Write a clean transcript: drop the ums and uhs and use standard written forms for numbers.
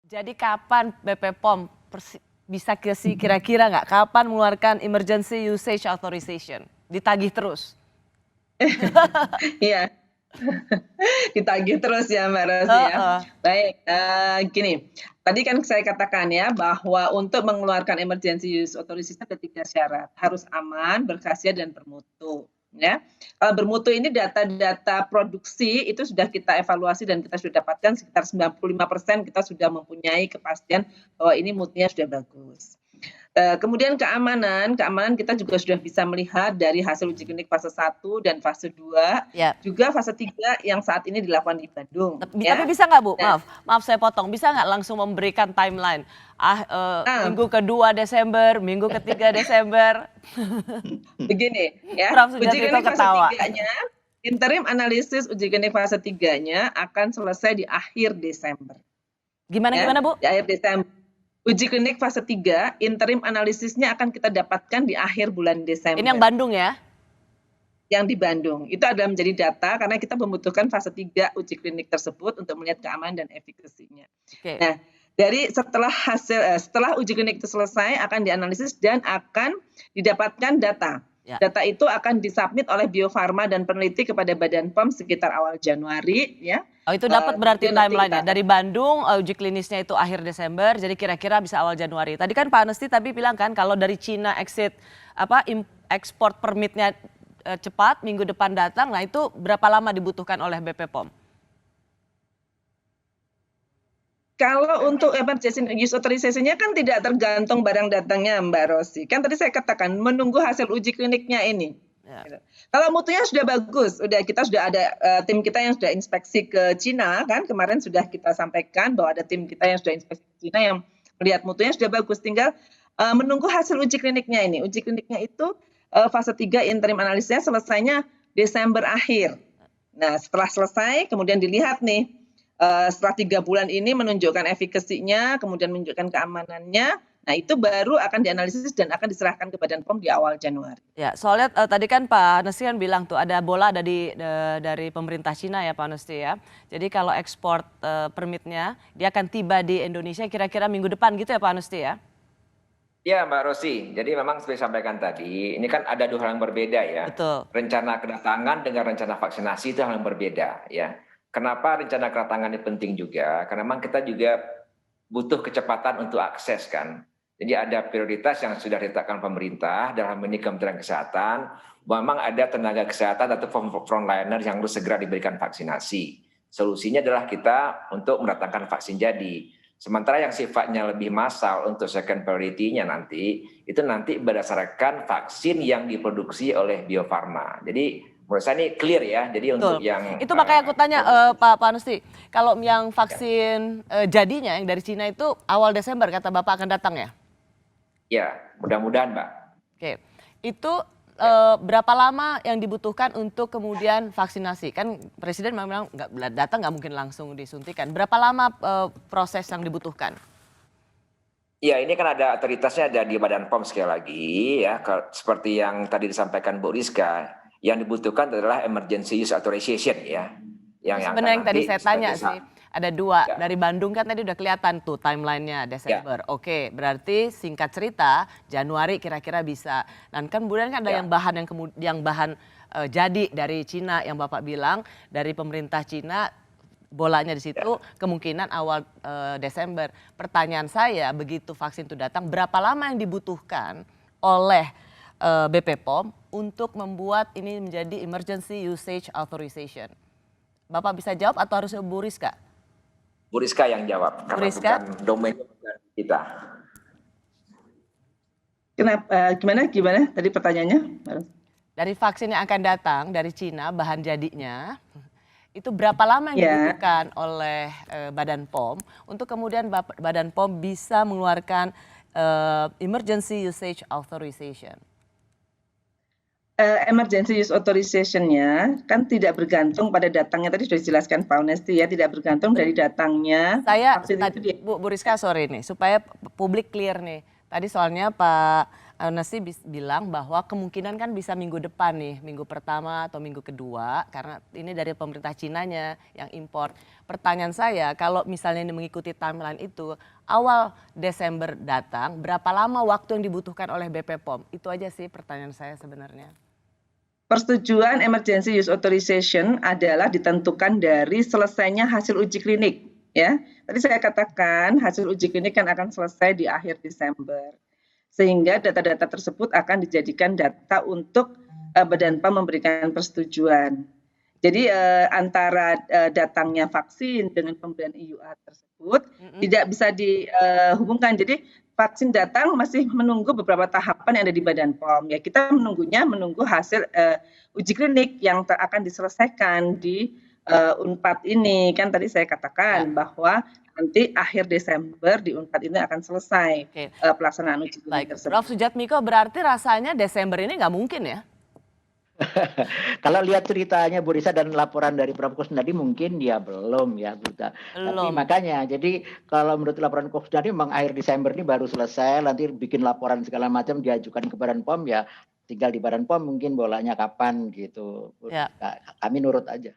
Jadi kapan BP POM bisa kasih kira-kira nggak kapan mengeluarkan emergency usage authorization? Ditagih terus. Iya, ditagih terus ya Mbak Rosi ya. Heeh. Baik, gini, tadi kan saya katakan ya bahwa untuk mengeluarkan emergency use authorization ada 3 syarat, harus aman, berkhasiat dan bermutu. Ya, kalau bermutu ini data-data produksi itu sudah kita evaluasi dan kita sudah dapatkan sekitar 95% kita sudah mempunyai kepastian bahwa ini mutunya sudah bagus. Kemudian keamanan kita juga sudah bisa melihat dari hasil uji klinik fase 1 dan fase 2, Ya. juga fase 3 yang saat ini dilakukan di Bandung. Tapi bisa nggak Bu, maaf saya potong, bisa nggak langsung memberikan timeline? Minggu kedua Desember, minggu ketiga Desember. Begini ya, Prof. uji Sujatmiko klinik fase ketawa. 3-nya, interim analisis uji klinik fase 3-nya akan selesai di akhir Desember. Gimana Bu? Di akhir Desember. Uji klinik fase 3, interim analisisnya akan kita dapatkan di akhir bulan Desember. Ini yang Bandung ya? Yang di Bandung. Itu adalah menjadi data karena kita membutuhkan fase 3 uji klinik tersebut untuk melihat keamanan dan efikasinya. Oke. Nah, setelah uji klinik itu selesai akan dianalisis dan akan didapatkan data. Ya. Data itu akan disubmit oleh Bio Farma dan peneliti kepada Badan POM sekitar awal Januari ya. Oh, itu dapat berarti timeline-nya dari Bandung, uji klinisnya itu akhir Desember, jadi kira-kira bisa awal Januari. Tadi kan Pak Anesti bilang kan kalau dari Cina ekspor permitnya cepat minggu depan datang, nah itu berapa lama dibutuhkan oleh BP POM? Kalau untuk emergency use authorization-nya kan tidak tergantung barang datangnya Mbak Rosi. Kan tadi saya katakan menunggu hasil uji kliniknya ini. Ya. Kalau mutunya sudah bagus, kita sudah ada tim kita yang sudah inspeksi ke Cina kan, kemarin sudah kita sampaikan bahwa ada tim kita yang sudah inspeksi ke Cina yang melihat mutunya sudah bagus, tinggal menunggu hasil uji kliniknya ini. Uji kliniknya itu fase 3 interim analisisnya selesainya Desember akhir. Nah, setelah selesai kemudian dilihat nih setelah 3 bulan ini menunjukkan efikasinya, kemudian menunjukkan keamanannya. Nah, itu baru akan dianalisis dan akan diserahkan ke Badan POM di awal Januari. Ya, soalnya tadi kan Pak Anesti kan bilang tuh ada bola dari pemerintah Cina ya Pak Anesti ya. Jadi kalau ekspor permitnya dia akan tiba di Indonesia kira-kira minggu depan gitu ya Pak Anesti ya? Ya Mbak Rosi, jadi memang seperti sampaikan tadi, ini kan ada 2 hal yang berbeda ya. Betul. Rencana kedatangan dengan rencana vaksinasi itu hal yang berbeda ya. Kenapa rencana kedatangan ini penting juga? Karena memang kita juga butuh kecepatan untuk akses kan. Jadi ada prioritas yang sudah ditetapkan pemerintah dalam ini Kementerian Kesehatan, bahwa memang ada tenaga kesehatan atau frontliner yang harus segera diberikan vaksinasi. Solusinya adalah kita untuk mendatangkan vaksin jadi. Sementara yang sifatnya lebih massal untuk second priority-nya nanti, itu nanti berdasarkan vaksin yang diproduksi oleh Bio Farma. Jadi menurut saya ini clear ya. Jadi untuk yang itu makanya aku tanya Pak Anesti, kalau yang vaksin jadinya yang dari Cina itu awal Desember kata Bapak akan datang ya? Ya, mudah-mudahan Mbak. Oke, itu berapa lama yang dibutuhkan untuk kemudian vaksinasi? Kan Presiden memang datang nggak mungkin langsung disuntikan. Berapa lama proses yang dibutuhkan? Ya, ini kan ada otoritasnya ada di Badan POM sekali lagi ya. Seperti yang tadi disampaikan Bu Rizka, yang dibutuhkan adalah emergency use authorization ya. Sebenarnya yang tadi saya tanya sih, ada 2 dari Bandung kan tadi udah kelihatan tuh timelinenya Desember. Oke, berarti singkat cerita Januari kira-kira bisa. Dan kan kemudian kan ada yang bahan jadi dari Cina yang Bapak bilang dari pemerintah Cina, bolanya di situ kemungkinan awal Desember. Pertanyaan saya begitu vaksin itu datang, berapa lama yang dibutuhkan oleh BP POM untuk membuat ini menjadi emergency usage authorization? Bapak bisa jawab atau harus Bu Rizka? Bu Rizka yang jawab, karena bukan domain kita. Gimana tadi pertanyaannya? Dari vaksin yang akan datang dari Cina, bahan jadinya, itu berapa lama yang dibutuhkan oleh Badan POM untuk kemudian Badan POM bisa mengeluarkan emergency usage authorization? Emergency use authorization-nya kan tidak bergantung pada datangnya, tadi sudah dijelaskan Pak Anesti ya, tidak bergantung dari datangnya. Bu Rizka sorry nih, supaya publik clear nih. Tadi soalnya Pak Nasi bilang bahwa kemungkinan kan bisa minggu depan nih, minggu pertama atau minggu kedua, karena ini dari pemerintah Cinanya yang impor. Pertanyaan saya, kalau misalnya ini mengikuti timeline itu, awal Desember datang, berapa lama waktu yang dibutuhkan oleh BP POM? Itu aja sih pertanyaan saya sebenarnya. Persetujuan emergency use authorization adalah ditentukan dari selesainya hasil uji klinik. Ya, tadi saya katakan hasil uji klinik kan akan selesai di akhir Desember. Sehingga data-data tersebut akan dijadikan data untuk Badan POM memberikan persetujuan. Jadi antara datangnya vaksin dengan pemberian EUA tersebut tidak bisa dihubungkan. Jadi vaksin datang masih menunggu beberapa tahapan yang ada di Badan POM. Ya kita menunggu hasil uji klinik yang akan diselesaikan di Unpad ini. Kan tadi saya katakan bahwa nanti akhir Desember di Unpad ini akan selesai pelaksanaan uji klinik tersebut. Prof. Sujatmiko, berarti rasanya Desember ini nggak mungkin ya? Kalau lihat ceritanya Bu Risa dan laporan dari Prof. Kusnadi mungkin ya belum ya Bu. Tapi makanya jadi kalau menurut laporan Prof. Kusnadi memang akhir Desember ini baru selesai, nanti bikin laporan segala macam diajukan ke Badan POM ya tinggal di Badan POM mungkin bolanya kapan gitu. Ya. Kami nurut aja.